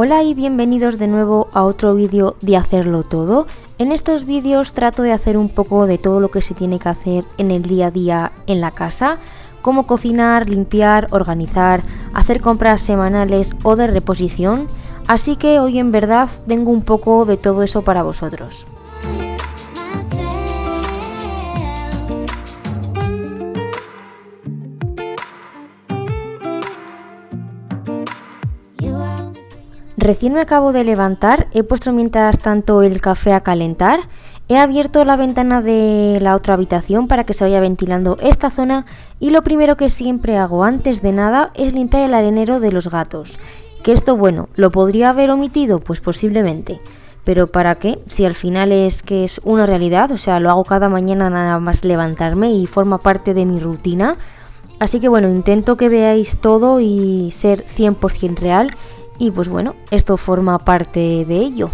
Hola y bienvenidos de nuevo a otro vídeo de Hacerlo Todo. En estos vídeos trato de hacer un poco de todo lo que se tiene que hacer en el día a día en la casa, como cocinar, limpiar, organizar, hacer compras semanales o de reposición, así que hoy en verdad tengo un poco de todo eso para vosotros. Recién me acabo de levantar, he puesto mientras tanto el café a calentar, he abierto la ventana de la otra habitación para que se vaya ventilando esta zona y lo primero que siempre hago antes de nada es limpiar el arenero de los gatos. Que esto, bueno, ¿lo podría haber omitido? Pues posiblemente. Pero ¿para qué? Si al final es que es una realidad, o sea, lo hago cada mañana nada más levantarme y forma parte de mi rutina. Así que bueno, intento que veáis todo y ser 100% real. Y pues bueno, esto forma parte de ello.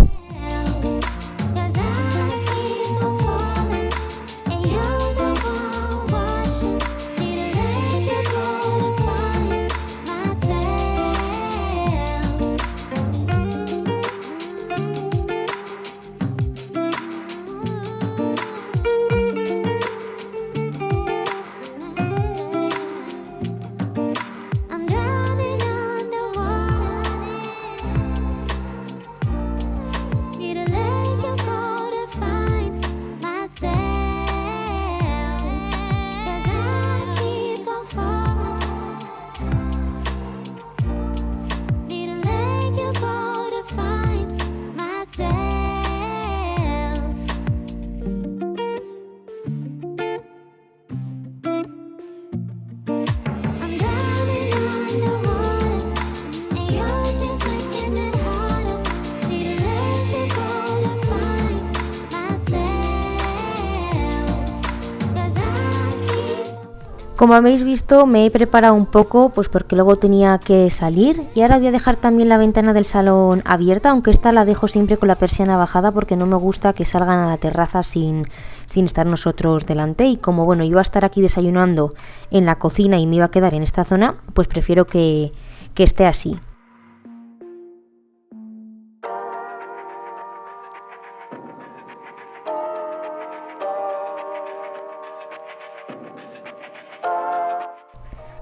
Como habéis visto, me he preparado un poco, pues porque luego tenía que salir, y ahora voy a dejar también la ventana del salón abierta, aunque esta la dejo siempre con la persiana bajada porque no me gusta que salgan a la terraza sin estar nosotros delante. Y como bueno, iba a estar aquí desayunando en la cocina y me iba a quedar en esta zona, pues prefiero que esté así.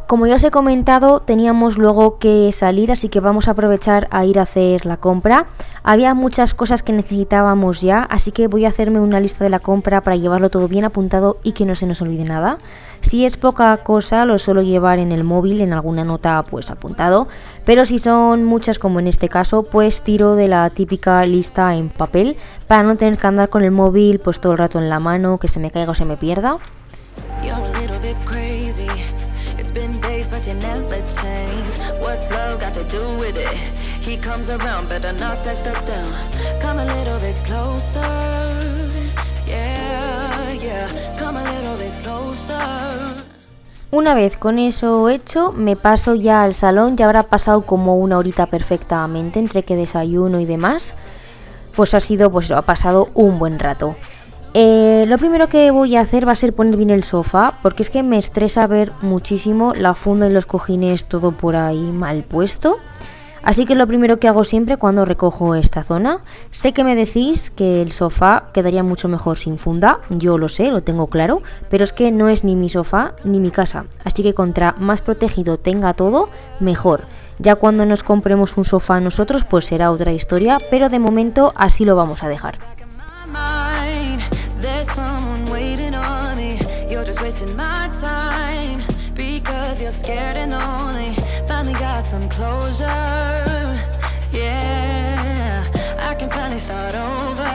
Como ya os he comentado, teníamos luego que salir, así que vamos a aprovechar a ir a hacer la compra. Había muchas cosas que necesitábamos ya, así que voy a hacerme una lista de la compra para llevarlo todo bien apuntado y que no se nos olvide nada. Si es poca cosa, lo suelo llevar en el móvil, en alguna nota pues apuntado, pero si son muchas como en este caso, pues tiro de la típica lista en papel para no tener que andar con el móvil pues todo el rato en la mano, que se me caiga o se me pierda. Been days, but you never change. What's love got to do with it? He comes around, better knock that stuff down. Come a little bit closer. Yeah, come a little bit closer. Una vez con eso hecho, me paso ya al salón. Ya habrá pasado como una horita perfectamente entre que desayuno y demás. Pues ha pasado un buen rato. Lo primero que voy a hacer va a ser poner bien el sofá, porque es que me estresa ver muchísimo la funda y los cojines todo por ahí mal puesto. Así que lo primero que hago siempre cuando recojo esta zona, sé que me decís que el sofá quedaría mucho mejor sin funda, yo lo sé, lo tengo claro, pero es que no es ni mi sofá ni mi casa, así que contra más protegido tenga todo, mejor. Ya cuando nos compremos un sofá nosotros pues será otra historia, pero de momento así lo vamos a dejar. There's someone waiting on me. You're just wasting my time because you're scared and lonely. Finally got some closure. Yeah, I can finally start over.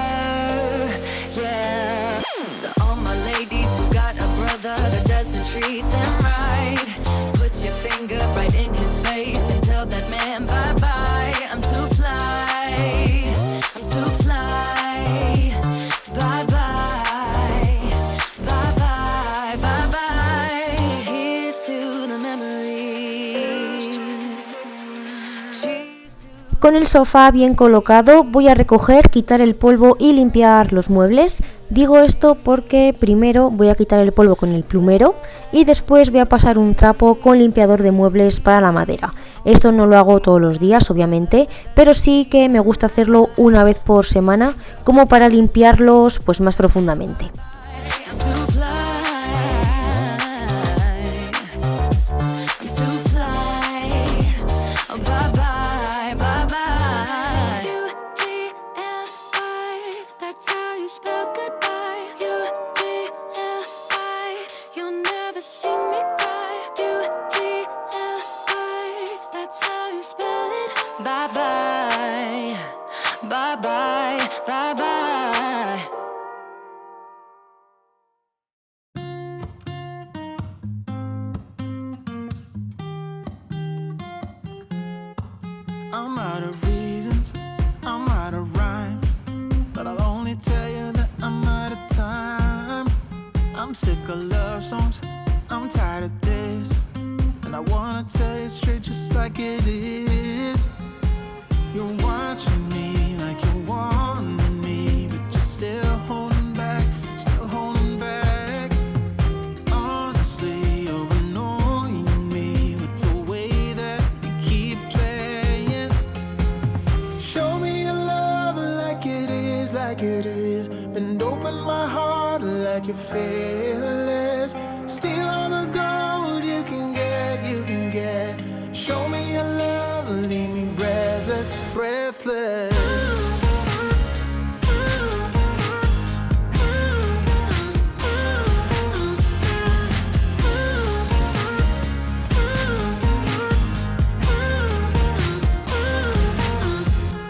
Yeah. So all my ladies who got a brother that doesn't treat them right, put your finger right in his face and tell that man bye bye. I'm too fly. I'm too fly. Bye bye. Con el sofá bien colocado voy a recoger, quitar el polvo y limpiar los muebles. Digo esto porque primero voy a quitar el polvo con el plumero y después voy a pasar un trapo con limpiador de muebles para la madera. Esto no lo hago todos los días, obviamente, pero sí que me gusta hacerlo una vez por semana, como para limpiarlos pues más profundamente. I'm out of reasons, I'm out of rhyme, but I'll only tell you that I'm out of time. I'm sick of love songs, I'm tired of this, and I wanna tell you straight just like it is. You're watching me like you want me, but you're still holding back, still holding back. Honestly, you're annoying me with the way that you keep playing. Show me your love like it is, like it is. Bend open my heart like you're fearless. Steal all the gold you can get, you can get. Show me your love, leave me breathless, breathless.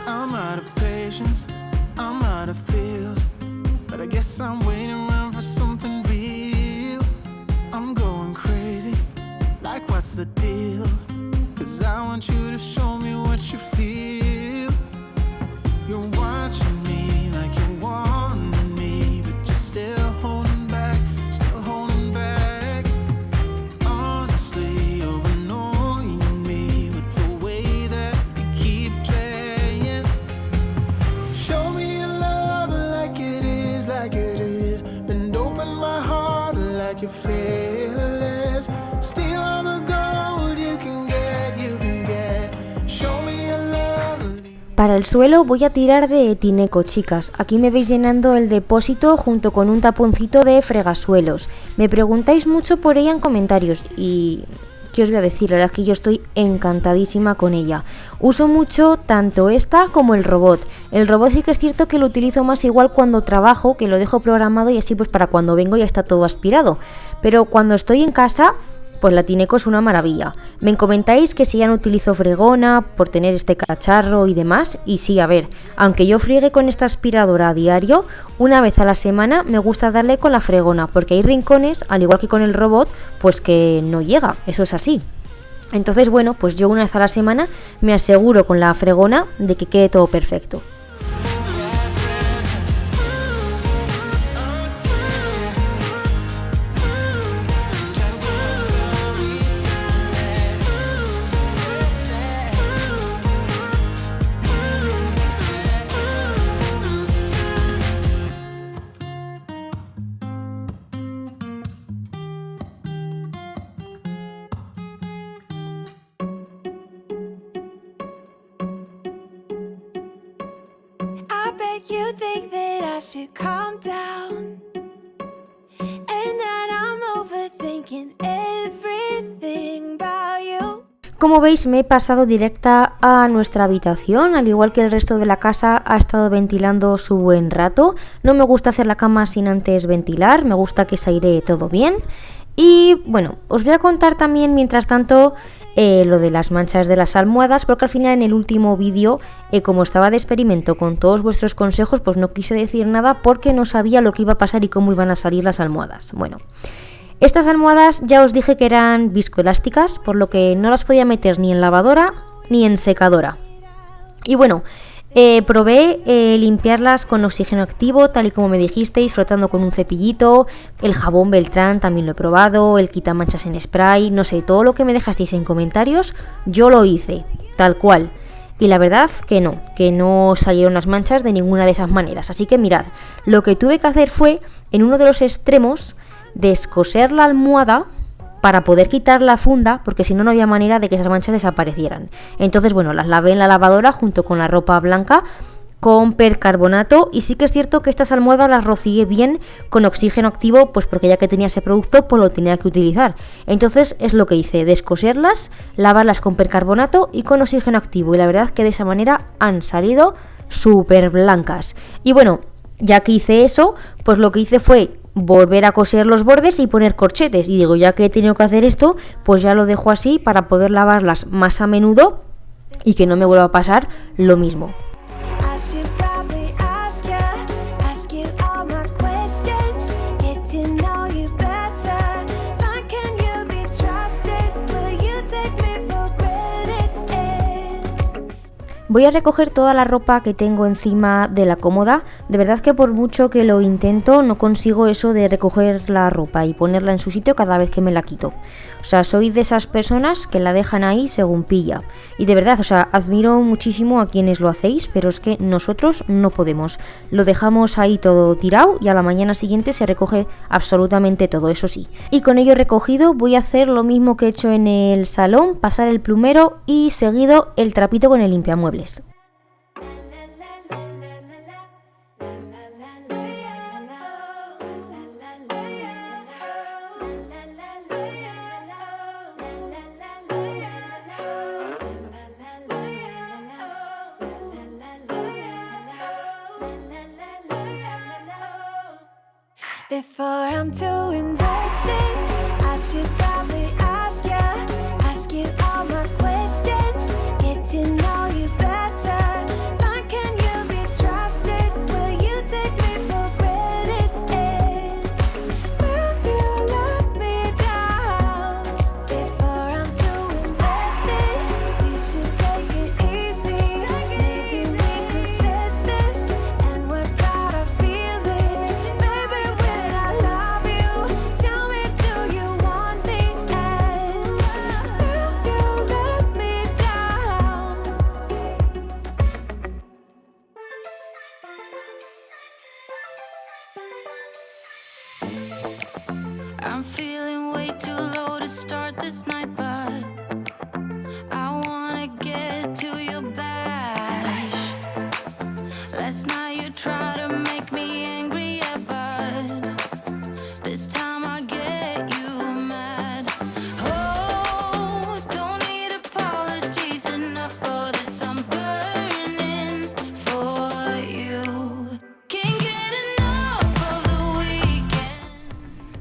I'm out of patience, I'm out of feels, but I guess I'm waiting around for something real. I'm going crazy, like what's the deal? 'Cause I want you to show me what you feel. You're watching me like you want me, but you're still holding back, still holding back. Honestly, you're annoying me with the way that you keep playing. Show me your love like it is, like it is. Bend open my heart like you're fearless. Steal all the gold you can get, you can get. Show me your love. Para el suelo voy a tirar de Tineco, chicas. Aquí me veis llenando el depósito junto con un taponcito de fregasuelos. Me preguntáis mucho por ella en comentarios y... ¿qué os voy a decir? La verdad es que yo estoy encantadísima con ella. Uso mucho tanto esta como el robot. El robot sí que es cierto que lo utilizo más igual cuando trabajo, que lo dejo programado y así pues para cuando vengo ya está todo aspirado. Pero cuando estoy en casa... pues la Tineco es una maravilla. Me comentáis que si ya no utilizo fregona por tener este cacharro y demás, y sí, a ver, aunque yo friegue con esta aspiradora a diario, una vez a la semana me gusta darle con la fregona, porque hay rincones, al igual que con el robot, pues que no llega, eso es así. Entonces, bueno, pues yo una vez a la semana me aseguro con la fregona de que quede todo perfecto. You think that I should calm down and that I'm overthinking everything about you. Como veis, me he pasado directa a nuestra habitación, al igual que el resto de la casa ha estado ventilando su buen rato. No me gusta hacer la cama sin antes ventilar, me gusta que se airee todo bien. Y bueno, os voy a contar también mientras tanto lo de las manchas de las almohadas, porque al final en el último vídeo, como estaba de experimento con todos vuestros consejos, pues no quise decir nada porque no sabía lo que iba a pasar y cómo iban a salir las almohadas. Bueno, estas almohadas ya os dije que eran viscoelásticas, por lo que no las podía meter ni en lavadora ni en secadora. Y bueno, probé limpiarlas con oxígeno activo, tal y como me dijisteis, frotando con un cepillito. El jabón Beltrán también lo he probado, el quitamanchas en spray, no sé, todo lo que me dejasteis en comentarios, yo lo hice, tal cual. Y la verdad que no salieron las manchas de ninguna de esas maneras. Así que mirad, lo que tuve que hacer fue, en uno de los extremos, descoser la almohada para poder quitar la funda, porque si no, no había manera de que esas manchas desaparecieran. Entonces, bueno, las lavé en la lavadora junto con la ropa blanca con percarbonato, y sí que es cierto que estas almohadas las rocié bien con oxígeno activo, pues porque ya que tenía ese producto, pues lo tenía que utilizar. Entonces es lo que hice, descoserlas, lavarlas con percarbonato y con oxígeno activo, y la verdad que de esa manera han salido súper blancas. Y bueno, ya que hice eso, pues lo que hice fue volver a coser los bordes y poner corchetes, y digo, ya que he tenido que hacer esto, pues ya lo dejo así para poder lavarlas más a menudo y que no me vuelva a pasar lo mismo. I should probably ask you all my questions, get to know you better. How can you be trusted? Will you take me for granted? Voy a recoger toda la ropa que tengo encima de la cómoda. De verdad que por mucho que lo intento, no consigo eso de recoger la ropa y ponerla en su sitio cada vez que me la quito. O sea, soy de esas personas que la dejan ahí según pilla. Y de verdad, o sea, admiro muchísimo a quienes lo hacéis, pero es que nosotros no podemos. Lo dejamos ahí todo tirado y a la mañana siguiente se recoge absolutamente todo, eso sí. Y con ello recogido voy a hacer lo mismo que he hecho en el salón, pasar el plumero y seguido el trapito con el limpiamuebles. Before I'm too invested, I should probably ask you all my questions, get to know you better. How can you be trusted? Will you take me for granted? Will you let me down? Before I'm too invested, you should take it easy. Maybe we could test this and work out our feelings. Baby, when I love you, tell me, do you want me? And will you let me down? I'm feeling way too low to start this night, but I wanna get to your bash. Last night you tried to make me angry, yeah, but this time I get you mad. Oh, don't need apologies, enough for this, I'm burning for you. Can't get enough of the weekend.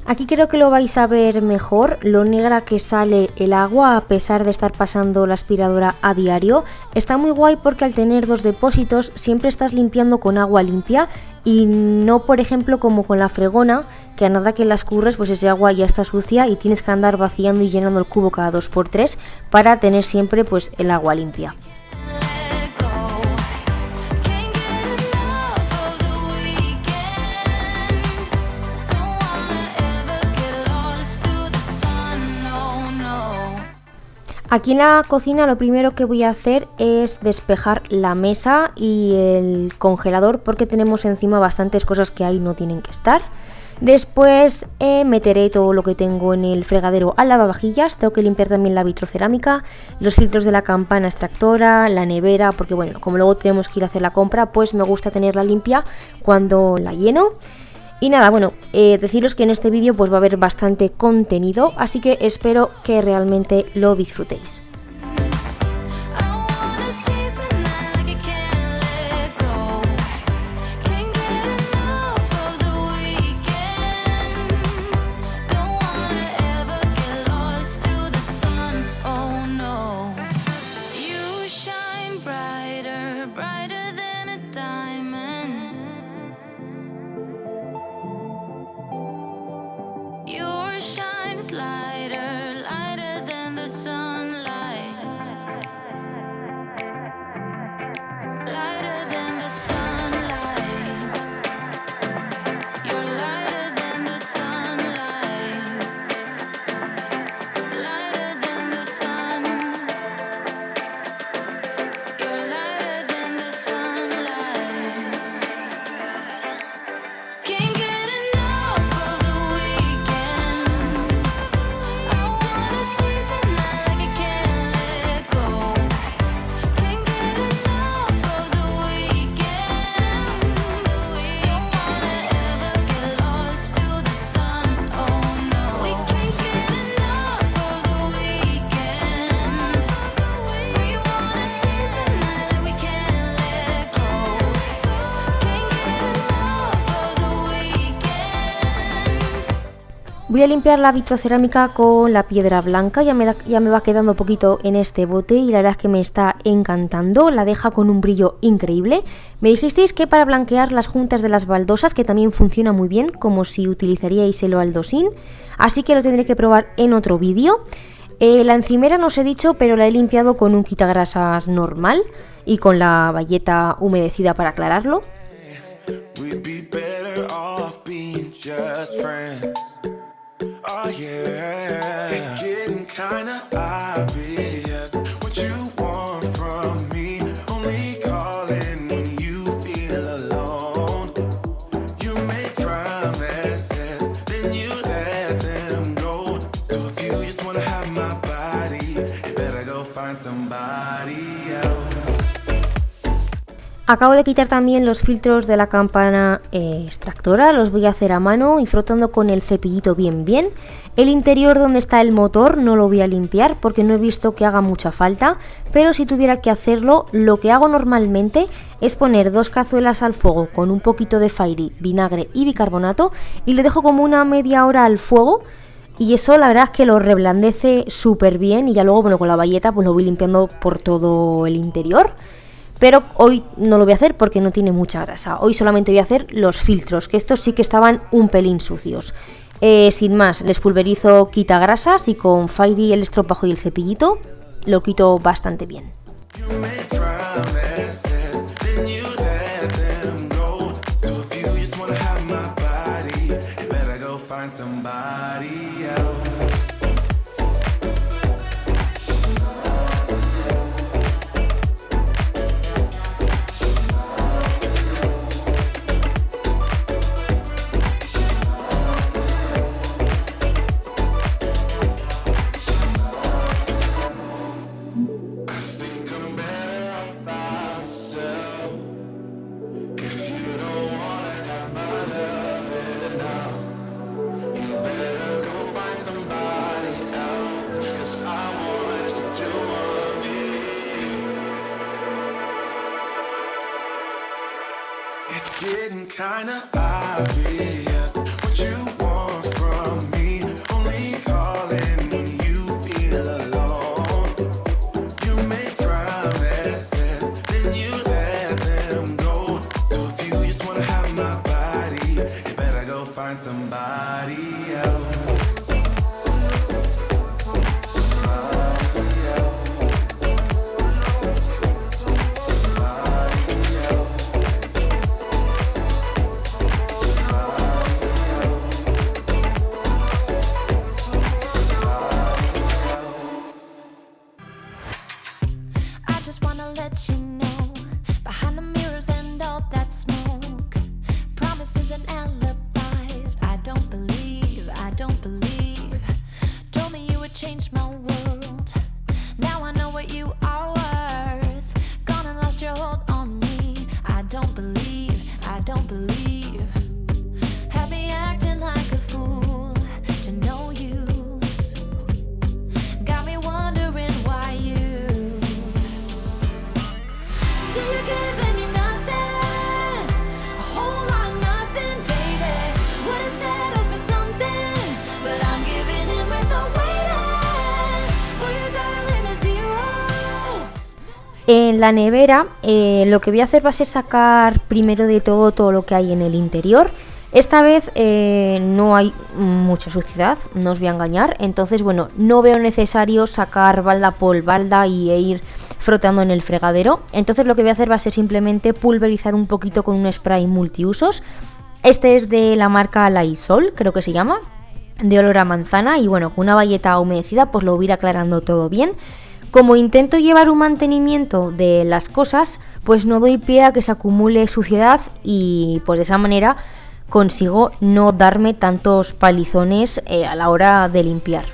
Aquí creo que lo vais a ver mejor, lo negra que sale el agua a pesar de estar pasando la aspiradora a diario. Está muy guay porque al tener dos depósitos siempre estás limpiando con agua limpia y no, por ejemplo, como con la fregona, que a nada que la escurres pues ese agua ya está sucia y tienes que andar vaciando y llenando el cubo cada 2x3 para tener siempre pues el agua limpia. Let go. Can't get enough of the weekend. Don't wanna ever get lost to the sun, no, no. Aquí en la cocina lo primero que voy a hacer es despejar la mesa y el congelador porque tenemos encima bastantes cosas que ahí no tienen que estar. Después meteré todo lo que tengo en el fregadero al lavavajillas. Tengo que limpiar también la vitrocerámica, los filtros de la campana extractora, la nevera, porque bueno, como luego tenemos que ir a hacer la compra, pues me gusta tenerla limpia cuando la lleno. Y nada, bueno, deciros que en este vídeo pues va a haber bastante contenido, así que espero que realmente lo disfrutéis. I wanna seize the night like I can't let go. Can't get enough of the weekend. Don't wanna ever get lost to the sun, oh no. You shine brighter, brighter than a diamond. Your shine is lighter, lighter than the sunlight. Voy a limpiar la vitrocerámica con la piedra blanca, ya me va quedando poquito en este bote y la verdad es que me está encantando, la deja con un brillo increíble. Me dijisteis que para blanquear las juntas de las baldosas, que también funciona muy bien, como si utilizaríais el baldosín, así que lo tendré que probar en otro vídeo. La encimera no os he dicho, pero la he limpiado con un quitagrasas normal y con la bayeta humedecida para aclararlo. We'd be better off being just friends. Oh yeah, it's getting kinda obvious what you want from me. Only calling when you feel alone. You make promises, then you let them go. So if you just wanna have my body, you better go find somebody else. Acabo de quitar también los filtros de la campana extractora, los voy a hacer a mano y frotando con el cepillito bien. El interior donde está el motor no lo voy a limpiar porque no he visto que haga mucha falta, pero si tuviera que hacerlo, lo que hago normalmente es poner 2 cazuelas al fuego con un poquito de Fairy, vinagre y bicarbonato y lo dejo como una media hora al fuego. Y eso la verdad es que lo reblandece súper bien y ya luego con la bayeta pues lo voy limpiando por todo el interior. Pero hoy no lo voy a hacer porque no tiene mucha grasa. Hoy solamente voy a hacer los filtros, que estos sí que estaban un pelín sucios. Sin más, les pulverizo quitagrasas y con Fairy, el estropajo y el cepillito lo quito bastante bien. It's getting kinda obvious what you want from me. Only calling when you feel alone. You make promises, then you let them go. So if you just wanna have my body, you better go find somebody else. En la nevera lo que voy a hacer va a ser sacar primero de todo lo que hay en el interior. Esta vez no hay mucha suciedad, no os voy a engañar, entonces bueno, no veo necesario sacar balda por balda e ir frotando en el fregadero. Entonces lo que voy a hacer va a ser simplemente pulverizar un poquito con un spray multiusos. Este es de la marca Lysol, creo que se llama, de olor a manzana, y bueno, con una bayeta humedecida pues lo voy a ir aclarando todo bien. Como intento llevar un mantenimiento de las cosas, pues no doy pie a que se acumule suciedad y pues de esa manera consigo no darme tantos palizones a la hora de limpiar.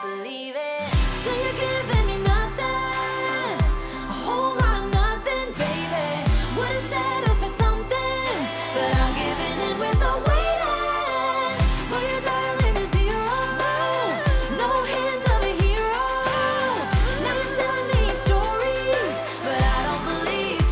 believe it. Still you're giving me nothing, a whole lot of nothing, baby. Wouldn't settle for something, but I'm giving in with the waiting. But your darling is zero, no hint of a hero. Now you're selling me stories, but I don't believe you.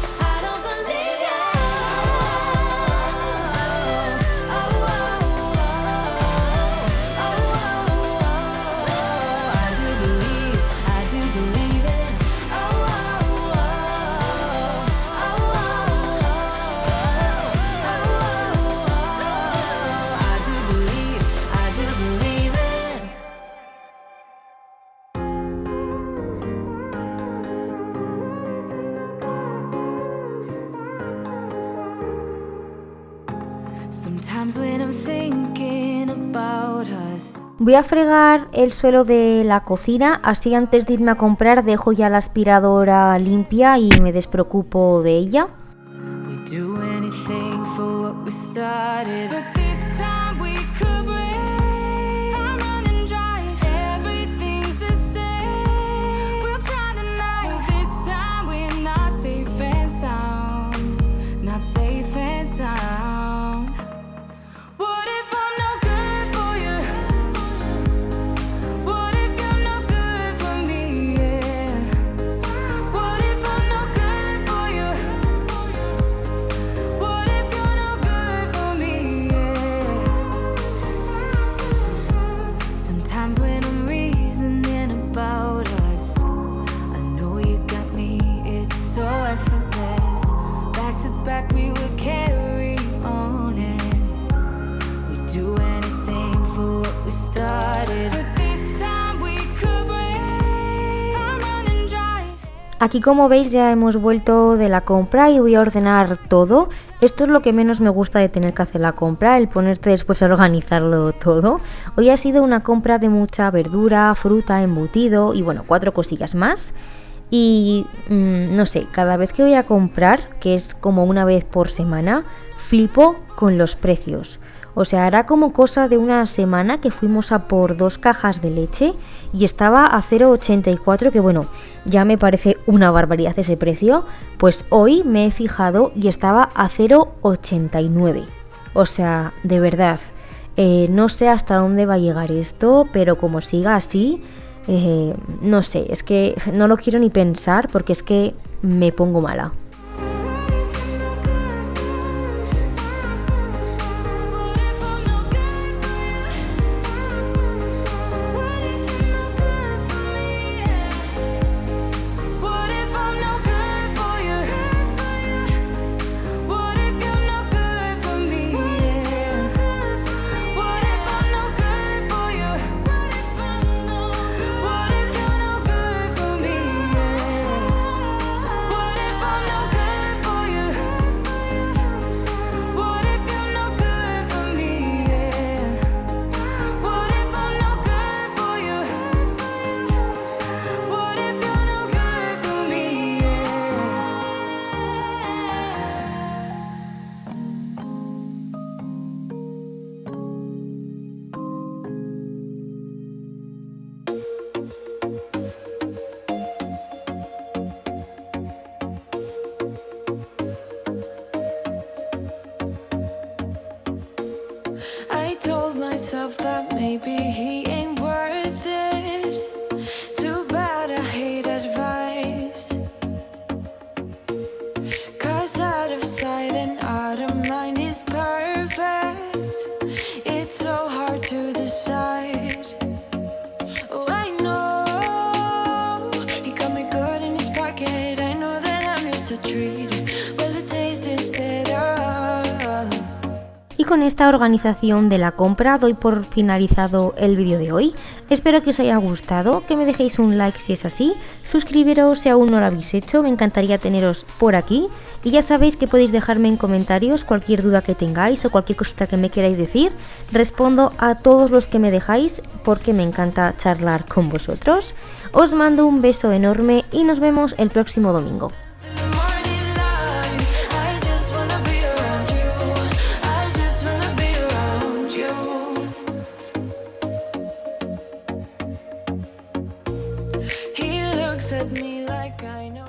I do believe it. I do believe it. Sometimes when I'm thinking about us. Voy a fregar el suelo de la cocina, así antes de irme a comprar dejo ya la aspiradora limpia y me despreocupo de ella. We do anything for what we started, but this time we could break. I'm running dry, everything's the same. We'll try tonight, but this time we're not safe and sound, not safe and sound. What if I'm no good for you? What if you're no good for me? Yeah. What if I'm no good for you? What if you're no good for me? Yeah. Sometimes when I'm reasoning about us, I know you got me, it's so effortless. Back to back we would carry on and we do anything for what we started. But this time we could break. I'm running dry. Aquí, como veis, ya hemos vuelto de la compra y voy a ordenar todo. Esto es lo que menos me gusta de tener que hacer la compra, el ponerte después a organizarlo todo. Hoy ha sido una compra de mucha verdura, fruta, embutido y bueno, 4 cosillas más. Y no sé, cada vez que voy a comprar, que es como una vez por semana, flipo con los precios. O sea, hará como cosa de una semana que fuimos a por 2 cajas de leche y estaba a 0,84, que bueno, ya me parece una barbaridad ese precio. Pues hoy me he fijado y estaba a 0,89. O sea, de verdad, no sé hasta dónde va a llegar esto, pero como siga así, no sé, es que no lo quiero ni pensar porque es que me pongo mala. What if I'm no good for you? What if you're no good for me? Yeah. What if I'm no good for you? What if you're no good for me? Yeah. What if I'm no good for you? What if you're no good for me? Yeah. What if I'm no good for you? What if you're no good for me? Yeah. I told myself that maybe he ain't worth it. Too bad I hate advice. 'Cause out of sight and out of mind is perfect. It's so hard to decide. Oh, I know he got me good in his pocket. I know that I'm just a treat. Well, the taste is better. Y con esta organización de la compra doy por finalizado el vídeo de hoy. Espero que os haya gustado, que me dejéis un like si es así, suscribiros si aún no lo habéis hecho, me encantaría teneros por aquí. Y ya sabéis que podéis dejarme en comentarios cualquier duda que tengáis o cualquier cosita que me queráis decir. Respondo a todos los que me dejáis porque me encanta charlar con vosotros. Os mando un beso enorme y nos vemos el próximo domingo. at me like I know.